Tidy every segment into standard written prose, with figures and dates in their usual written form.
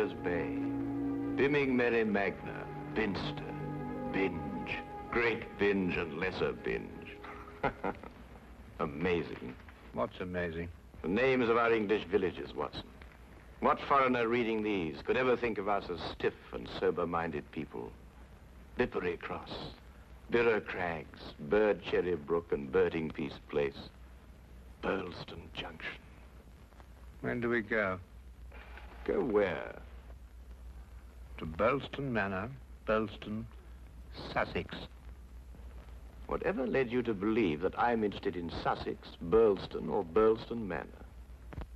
Bowier's Bay, Bimming Merry Magna, Binster, Binge, Great Binge and Lesser Binge. Amazing. What's amazing? The names of our English villages, Watson. What foreigner reading these could ever think of us as stiff and sober-minded people? Bippery Cross, Birrer Crags, Bird Cherry Brook and Birding Piece Place, Burlston Junction. When do we go? Go where? To Burlston Manor, Burlston, Sussex. Whatever led you to believe that I'm interested in Sussex, Burlston, or Burlston Manor?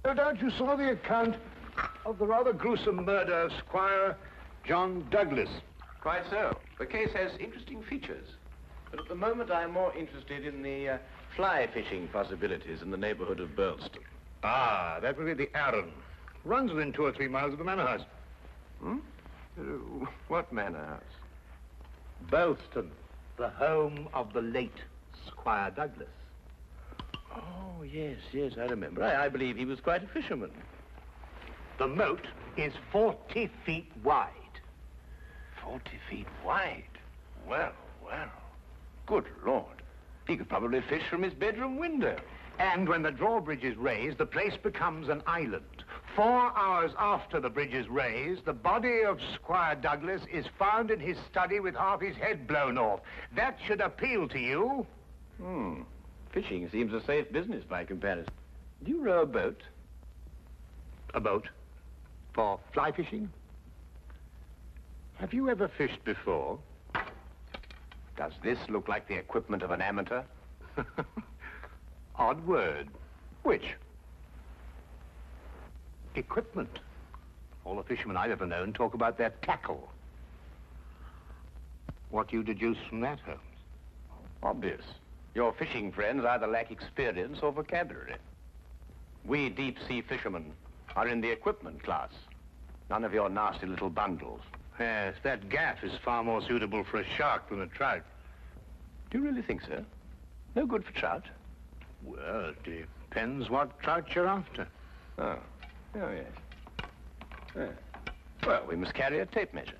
No doubt you saw the account of the rather gruesome murder of Squire John Douglas. Quite so. The case has interesting features. But at the moment, I'm more interested in the fly fishing possibilities in the neighborhood of Burlston. Ah, that would be the Arun. Runs within 2 or 3 miles of the manor house. Hmm? What manor house? Burlston, the home of the late Squire Douglas. Oh, yes, I remember. I believe he was quite a fisherman. The moat is 40 feet wide. 40 feet wide? Well. Good Lord. He could probably fish from his bedroom window. And when the drawbridge is raised, the place becomes an island. 4 hours after the bridge is raised, the body of Squire Douglas is found in his study with half his head blown off. That should appeal to you. Fishing seems a safe business by comparison. Do you row a boat? A boat? For fly fishing? Have you ever fished before? Does this look like the equipment of an amateur? Odd word. Which? Equipment. All the fishermen I've ever known talk about their tackle. What do you deduce from that, Holmes? Obvious. Your fishing friends either lack experience or vocabulary. We deep-sea fishermen are in the equipment class. None of your nasty little bundles. Yes, that gaff is far more suitable for a shark than a trout. Do you really think so? No good for trout? Well, it depends what trout you're after. Oh yes. Well, we must carry a tape measure.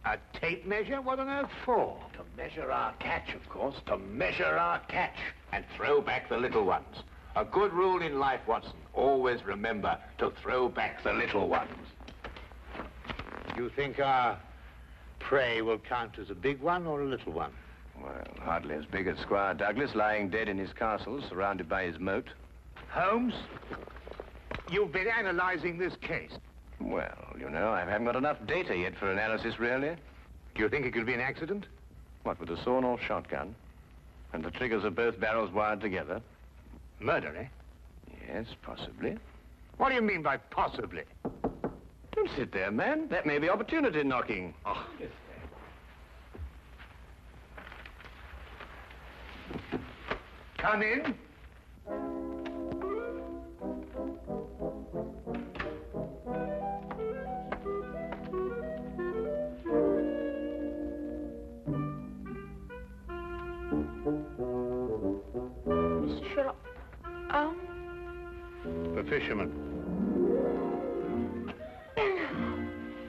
A tape measure? What on earth for? To measure our catch, of course. To measure our catch and throw back the little ones. A good rule in life, Watson. Always remember to throw back the little ones. You think our prey will count as a big one or a little one? Well, hardly as big as Squire Douglas, lying dead in his castle, surrounded by his moat. Holmes, you've been analyzing this case. Well, you know, I haven't got enough data yet for analysis, really. Do you think it could be an accident? What, with a sawn-off shotgun? And the triggers of both barrels wired together? Murder, eh? Yes, possibly. What do you mean by possibly? Don't sit there, man. That may be opportunity knocking. Oh. Come in. Mr. Sherlock The fisherman.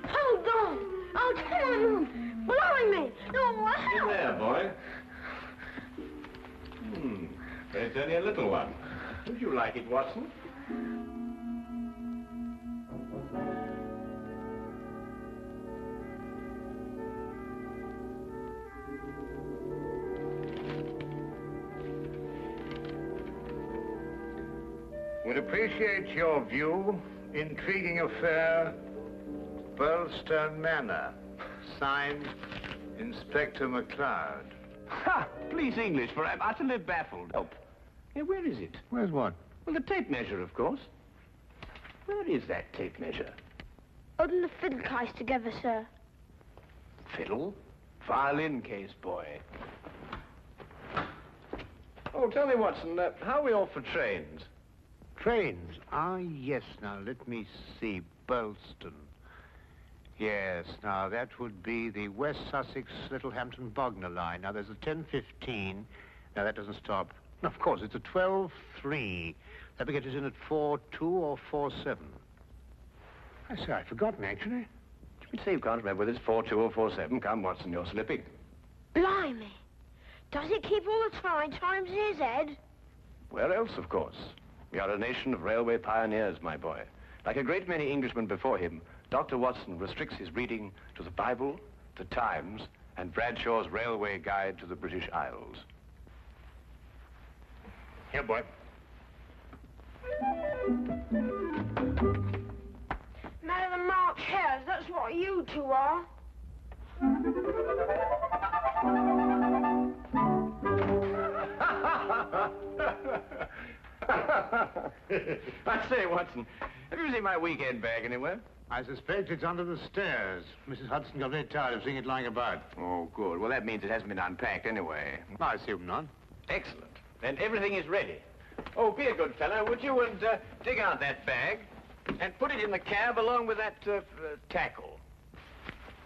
Hold on! Oh, come on! Blowing me! No, In there, boy. But it's only a little one. Would you like it, Watson? Would appreciate your view. Intriguing affair, Burlston Manor. Signed, Inspector McLeod. Ha! Please, English, for I'm utterly baffled. Help. Hey, where is it? Where's what? Well, the tape measure, of course. Where is that tape measure? Holding the fiddle case together, sir. Fiddle? Violin case, boy. Oh, tell me, Watson, how are we off for trains? Trains? Ah, yes. Now, let me see. Burlston. Yes, now, that would be the West Sussex Littlehampton Bognor line. Now, there's a 10:15. Now, that doesn't stop. Of course, it's a 12:3. That will get us in at 4:2 or 4:7. I say, I'd forgotten, actually. You'd say you can't remember whether it's 4-2 or 4-7. Come, Watson, you're slipping. Blimey. Does it keep all the times in his head? Where else, of course? We are a nation of railway pioneers, my boy. Like a great many Englishmen before him, Dr. Watson restricts his reading to the Bible, the Times, and Bradshaw's Railway Guide to the British Isles. Here, boy. Man of the March Hares, that's what you two are. I say, Watson, have you seen my weekend bag anywhere? I suspect it's under the stairs. Mrs. Hudson got very tired of seeing it lying about. Oh, good. Well, that means it hasn't been unpacked anyway. I assume not. Excellent. Then everything is ready. Oh, be a good fellow, would you, and dig out that bag and put it in the cab along with that tackle.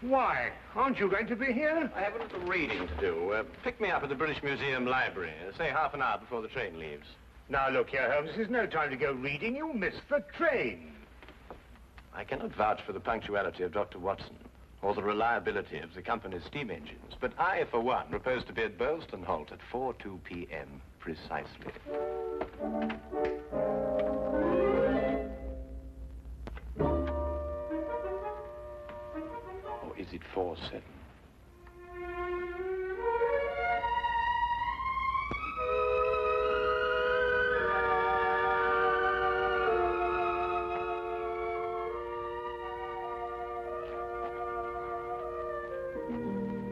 Why? Aren't you going to be here? I have a little reading to do. Pick me up at the British Museum Library, say half an hour before the train leaves. Now, look here, Holmes. This is no time to go reading. You'll miss the train. I cannot vouch for the punctuality of Dr. Watson or the reliability of the company's steam engines, but I, for one, propose to be at Burleston Halt at 4:02 p.m. precisely. Or is it 4:07?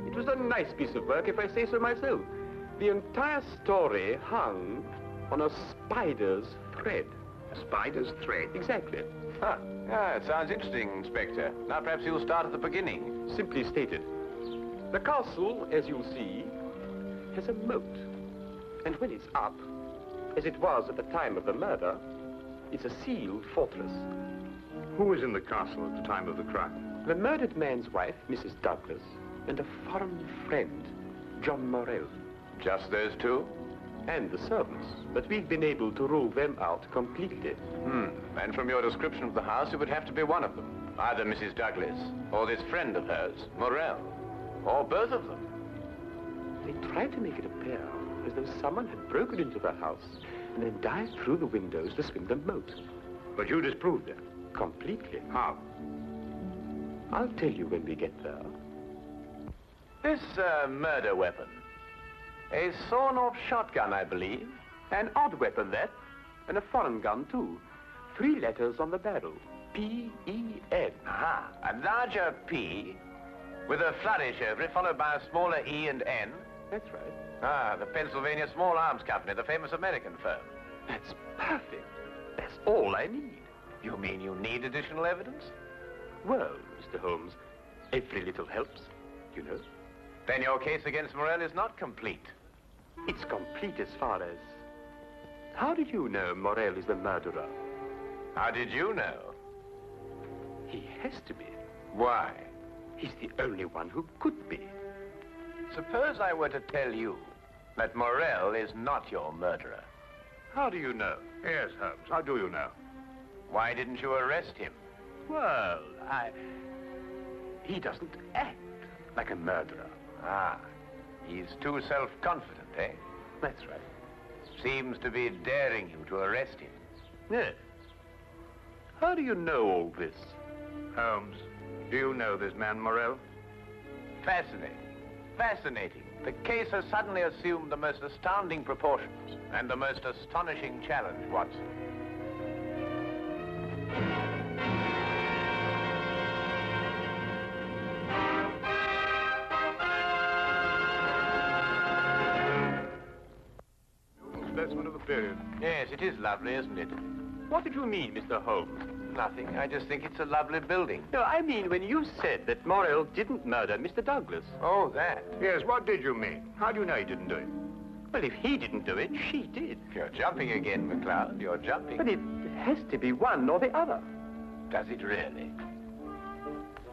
It was a nice piece of work, if I say so myself. The entire story hung on a spider's thread. A spider's thread? Exactly. Huh. Yeah, it sounds interesting, Inspector. Now perhaps you'll start at the beginning. Simply stated, the castle, as you'll see, has a moat. And when it's up, as it was at the time of the murder, it's a sealed fortress. Who was in the castle at the time of the crime? The murdered man's wife, Mrs. Douglas, and a foreign friend, John Morell. Just those two? And the servants, but we've been able to rule them out completely. And from your description of the house, it would have to be one of them. Either Mrs. Douglas, or this friend of hers, Morell, or both of them. They tried to make it appear as though someone had broken into the house and then dived through the windows to swim the moat. But you disproved it. Completely. How? I'll tell you when we get there. This murder weapon, a sawn-off shotgun, I believe. An odd weapon, that. And a foreign gun, too. 3 letters on the barrel. P-E-N. Aha, a larger P with a flourish over it, followed by a smaller E and N. That's right. Ah, the Pennsylvania Small Arms Company, the famous American firm. That's perfect. That's all I need. You mean you need additional evidence? Well, Mr. Holmes, every little helps, you know. Then your case against Morell is not complete. It's complete as far as... How did you know Morell is the murderer? How did you know? He has to be. Why? He's the only one who could be. Suppose I were to tell you that Morell is not your murderer. How do you know? Yes, Holmes. How do you know? Why didn't you arrest him? Well, He doesn't act like a murderer. Ah, he's too self-confident, eh? That's right. Seems to be daring you to arrest him. Yes. How do you know all this? Holmes, do you know this man Morell? Fascinating. Fascinating. The case has suddenly assumed the most astounding proportions and the most astonishing challenge, Watson. Specimen of the period. Yes, it is lovely, isn't it? What did you mean, Mr. Holmes? Nothing. I just think it's a lovely building. No, I mean when you said that Morell didn't murder Mr. Douglas. Oh, that. Yes, what did you mean? How do you know he didn't do it? Well, if he didn't do it, she did. You're jumping again, McCloud. You're jumping. But it has to be one or the other. Does it really?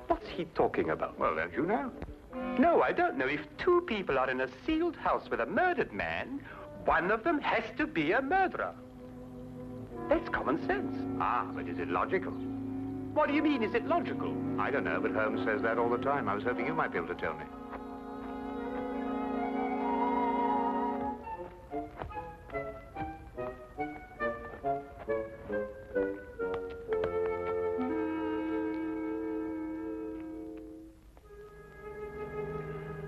What's he talking about? Well, don't you know? No, I don't know. If 2 people are in a sealed house with a murdered man, one of them has to be a murderer. That's common sense. Ah, but is it logical? What do you mean? Is it logical? I don't know, but Holmes says that all the time. I was hoping you might be able to tell me.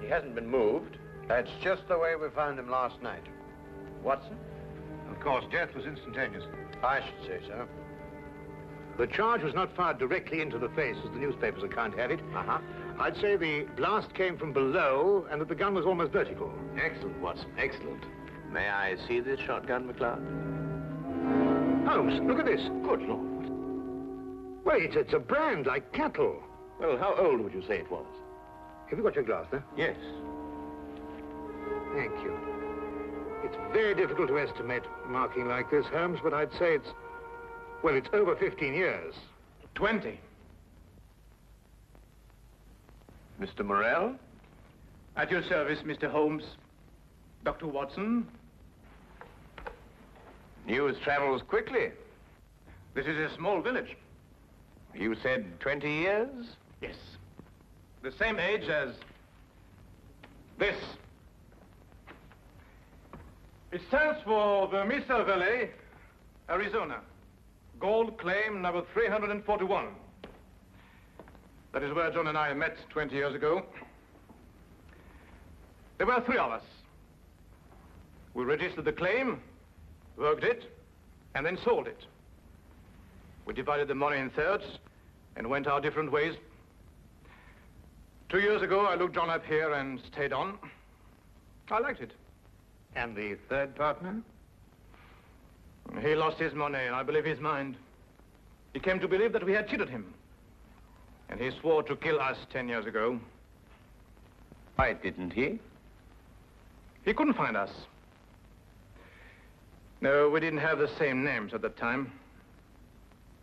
He hasn't been moved. That's just the way we found him last night. Watson? Of course, death was instantaneous. I should say so. The charge was not fired directly into the face, as the newspapers account have it. Uh-huh. I'd say the blast came from below and that the gun was almost vertical. Excellent, Watson, excellent. May I see this shotgun, McLeod? Holmes, look at this. Good Lord. Wait, it's a brand like cattle. Well, how old would you say it was? Have you got your glass there? Yes. Thank you. It's very difficult to estimate marking like this, Holmes, but I'd say it's over 15 years. 20. Mr. Morrell? At your service, Mr. Holmes. Dr. Watson. News travels quickly. This is a small village. You said 20 years? Yes. The same age as this. It stands for the Mesa Valley, Arizona. Gold claim number 341. That is where John and I met 20 years ago. There were 3 of us. We registered the claim, worked it, and then sold it. We divided the money in thirds and went our different ways. 2 years ago, I looked John up here and stayed on. I liked it. And the third partner? He lost his money, and I believe his mind. He came to believe that we had cheated him. And he swore to kill us 10 years ago. Why didn't he? He couldn't find us. No, we didn't have the same names at the time.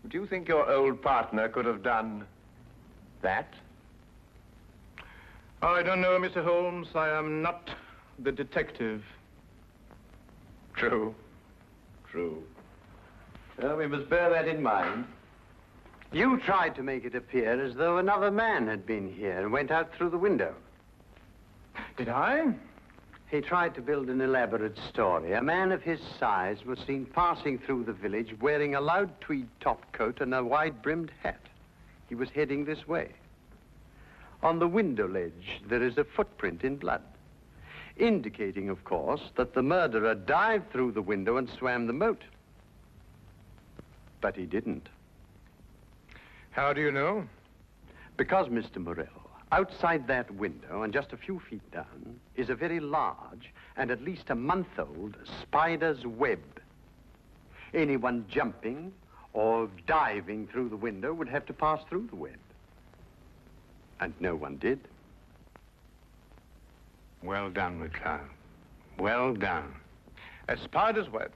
Do you think your old partner could have done that? I don't know, Mr. Holmes. I am not the detective. True. True. Well, we must bear that in mind. You tried to make it appear as though another man had been here and went out through the window. Did I? He tried to build an elaborate story. A man of his size was seen passing through the village wearing a loud tweed topcoat and a wide-brimmed hat. He was heading this way. On the window ledge, there is a footprint in blood, indicating, of course, that the murderer dived through the window and swam the moat. But he didn't. How do you know? Because, Mr. Morrell, outside that window and just a few feet down is a very large and at least a month-old spider's web. Anyone jumping or diving through the window would have to pass through the web. And no one did. Well done, McLeod. Well done. A spider's web.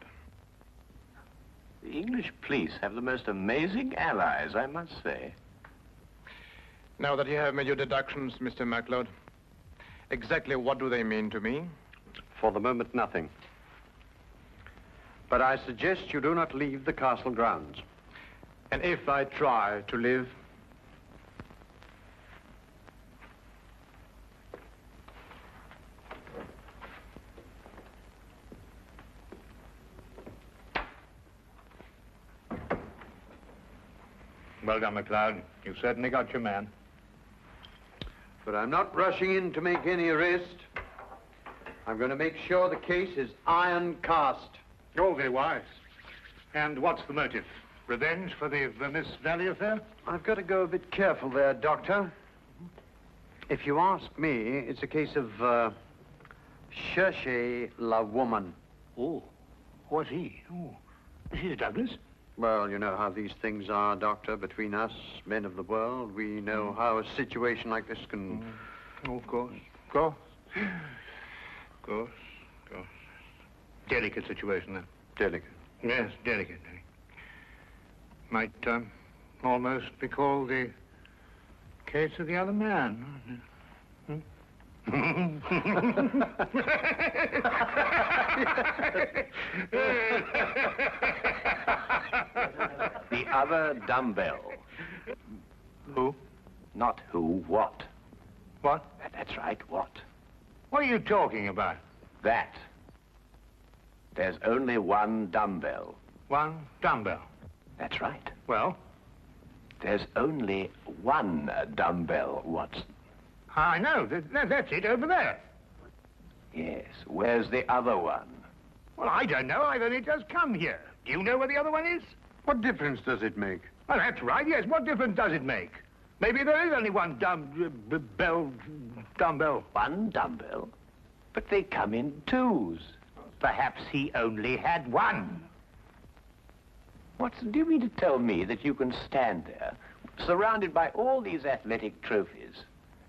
The English police have the most amazing allies, I must say. Now that you have made your deductions, Mr. MacLeod, exactly what do they mean to me? For the moment, nothing. But I suggest you do not leave the castle grounds. And if I try to live? Well done, McLeod. You've certainly got your man. But I'm not rushing in to make any arrest. I'm going to make sure the case is iron cast. Oh, very wise. And what's the motive? Revenge for the Vermis Valley affair? I've got to go a bit careful there, Doctor. If you ask me, it's a case of, cherchez la woman. Oh, what's he? Oh, he's Douglas. Well, you know how these things are, Doctor, between us, men of the world. We know how a situation like this can... Oh, of course. Of course. Of course. Of course. Delicate situation, then. Delicate. Yes, delicate. Might almost be called the case of the other man. Hmm? The other dumbbell. Who? Not who, what. What? That's right, what? What are you talking about? That. There's only one dumbbell. One dumbbell. That's right. Well? There's only one dumbbell, Watson. I know. That's it over there. Yes. Where's the other one? Well, I don't know. I've only just come here. Do you know where the other one is? What difference does it make? Well, that's right, yes. What difference does it make? Maybe there is only one dumbbell. One dumbbell? But they come in twos. Perhaps he only had one. Watson, do you mean to tell me that you can stand there, surrounded by all these athletic trophies,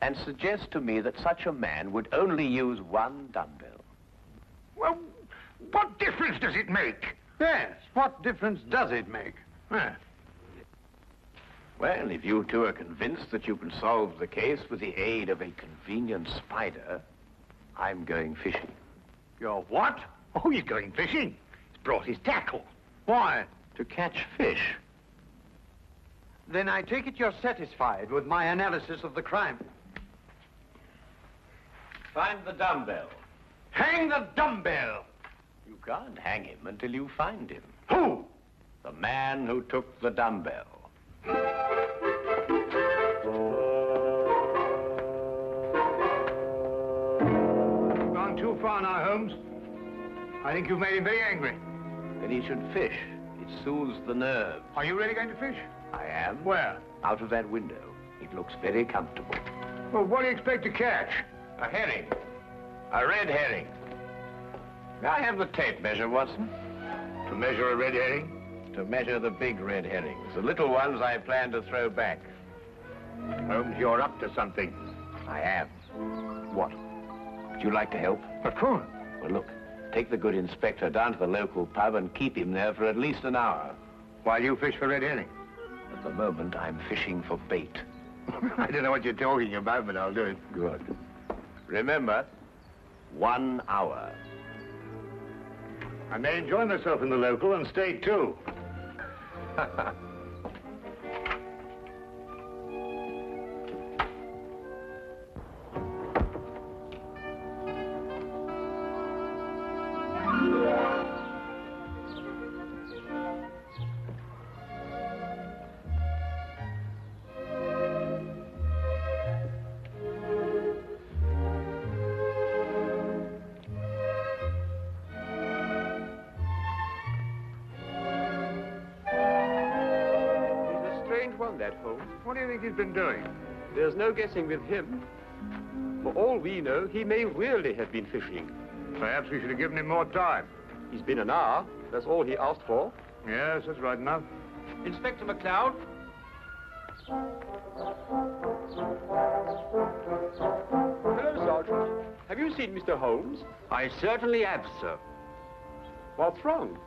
and suggest to me that such a man would only use one dumbbell? Well, what difference does it make? Yes, what difference does it make? Well, if you two are convinced that you can solve the case with the aid of a convenient spider, I'm going fishing. You're what? Oh, he's going fishing. He's brought his tackle. Why? To catch fish. Then I take it you're satisfied with my analysis of the crime. Find the dumbbell. Hang the dumbbell! You can't hang him until you find him. Who? The man who took the dumbbell. You've gone too far now, Holmes. I think you've made him very angry. Then he should fish. It soothes the nerves. Are you really going to fish? I am. Where? Out of that window. It looks very comfortable. Well, what do you expect to catch? A herring. A red herring. May I have the tape measure, Watson? To measure a red herring? To measure the big red herrings. The little ones I plan to throw back. Holmes, you're up to something. I am. What? Would you like to help? Of course. Well, look. Take the good inspector down to the local pub and keep him there for at least an hour. While you fish for red herring? At the moment, I'm fishing for bait. I don't know what you're talking about, but I'll do it. Good. Remember, 1 hour. I may enjoy myself in the local and stay too. That Holmes. What do you think he's been doing? There's no guessing with him. For all we know, he may really have been fishing. Perhaps we should have given him more time. He's been an hour. That's all he asked for. Yes, that's right enough. Inspector McLeod. Hello, Sergeant. Have you seen Mr. Holmes? I certainly have, sir. What's wrong?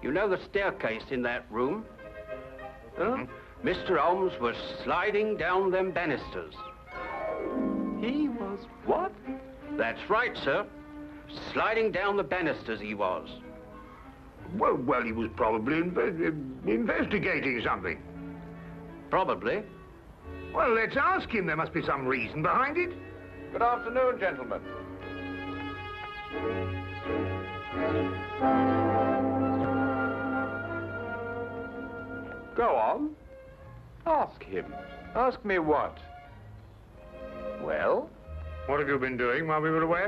You know the staircase in that room? Huh? Mr. Holmes was sliding down them banisters. He was what? That's right, sir. Sliding down the banisters he was. Well, he was probably investigating something. Probably. Well, let's ask him. There must be some reason behind it. Good afternoon, gentlemen. Go on. Ask him. Ask me what? Well? What have you been doing while we were away?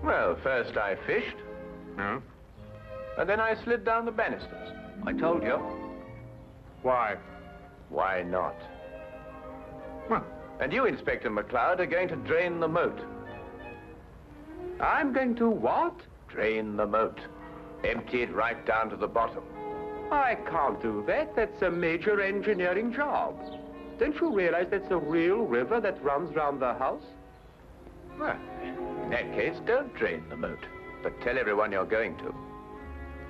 Well, first I fished, No. and then I slid down the banisters. I told you. Why? Why not? Well, And you, Inspector McLeod, are going to drain the moat. I'm going to what? Drain the moat. Empty it right down to the bottom. I can't do that. That's a major engineering job. Don't you realize that's a real river that runs round the house? Well, in that case, don't drain the moat, but tell everyone you're going to.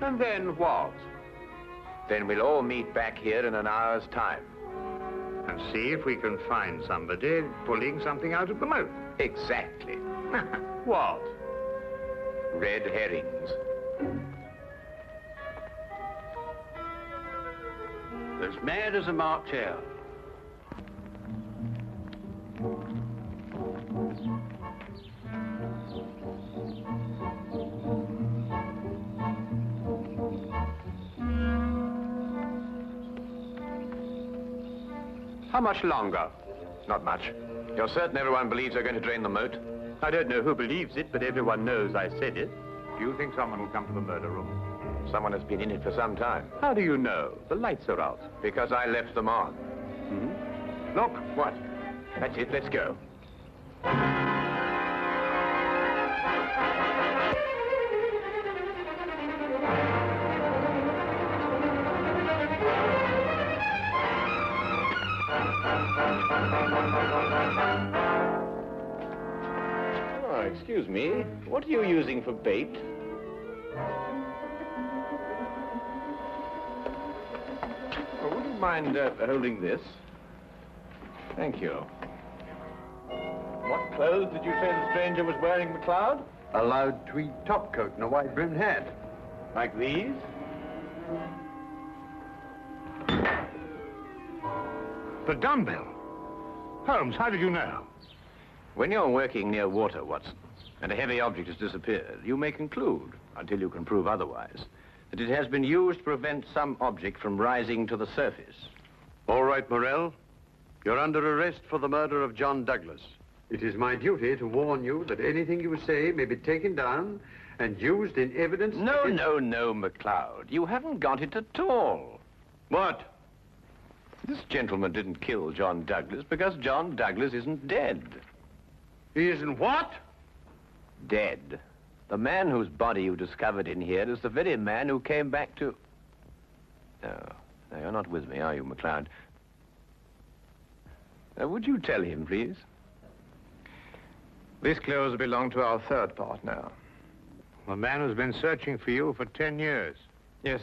And then what? Then we'll all meet back here in an hour's time. and see if we can find somebody pulling something out of the moat. Exactly. What? Red herrings. As mad as a March hare. How much longer? Not much. You're certain everyone believes they're going to drain the moat? I don't know who believes it, but everyone knows I said it. Do you think someone will come to the murder room? Someone has been in it for some time. How do you know? The lights are out. Because I left them on. Look, what? That's it, let's go. Oh, excuse me. What are you using for bait? Oh, would you mind holding this? Thank you. What clothes did you say the stranger was wearing, McLeod? A loud tweed topcoat and a wide-brimmed hat. Like these? The dumbbell. Holmes, how did you know? When you're working near water, Watson, and a heavy object has disappeared, you may conclude, until you can prove otherwise, that it has been used to prevent some object from rising to the surface. All right, Morell. You're under arrest for the murder of John Douglas. It is my duty to warn you that anything you say may be taken down and used in evidence... No, McLeod. You haven't got it at all. What? This gentleman didn't kill John Douglas because John Douglas isn't dead. He isn't what? Dead. The man whose body you discovered in here is the very man who came back to... No, you're not with me, are you, McLeod? Would you tell him, please? These clothes belong to our third partner. The man who's been searching for you for 10 years. Yes.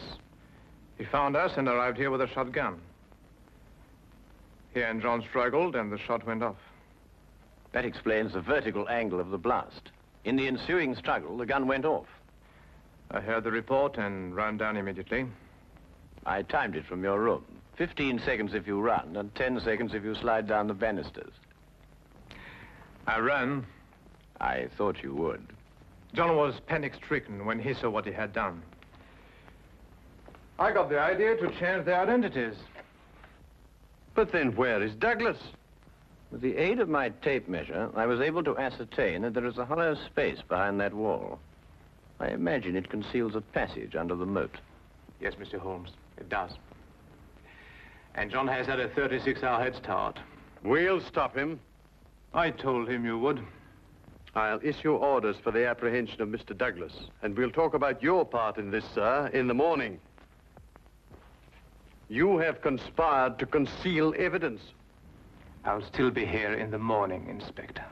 He found us and arrived here with a shotgun. He and John struggled, and the shot went off. That explains the vertical angle of the blast. In the ensuing struggle, the gun went off. I heard the report and ran down immediately. I timed it from your room. 15 seconds if you run, and 10 seconds if you slide down the banisters. I ran. I thought you would. John was panic-stricken when he saw what he had done. I got the idea to change their identities. But then where is Douglas? With the aid of my tape measure, I was able to ascertain that there is a hollow space behind that wall. I imagine it conceals a passage under the moat. Yes, Mr. Holmes, it does. And John has had a 36-hour head start. We'll stop him. I told him you would. I'll issue orders for the apprehension of Mr. Douglas, and we'll talk about your part in this, sir, in the morning. You have conspired to conceal evidence. I'll still be here in the morning, Inspector.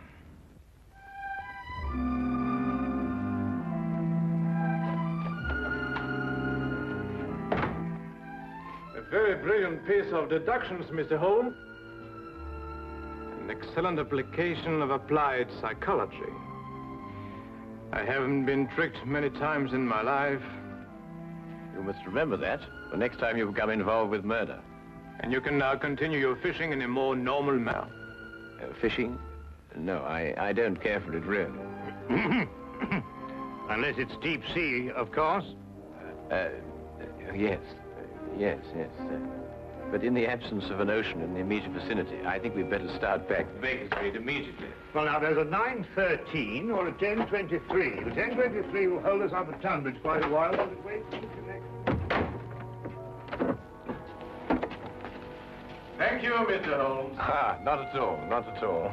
A very brilliant piece of deductions, Mr. Holmes. An excellent application of applied psychology. I haven't been tricked many times in my life. You must remember that the next time you become involved with murder. And you can now continue your fishing in a more normal manner. Fishing? No, I don't care for it, really. Unless it's deep sea, of course. Yes. But in the absence of an ocean in the immediate vicinity, I think we'd better start back to Baker Street immediately. Well, now, there's a 9:13 or a 10:23. The 10:23 will hold us up at Tunbridge quite a while, while it waits to connect. Thank you, Mr. Holmes. Ah, not at all.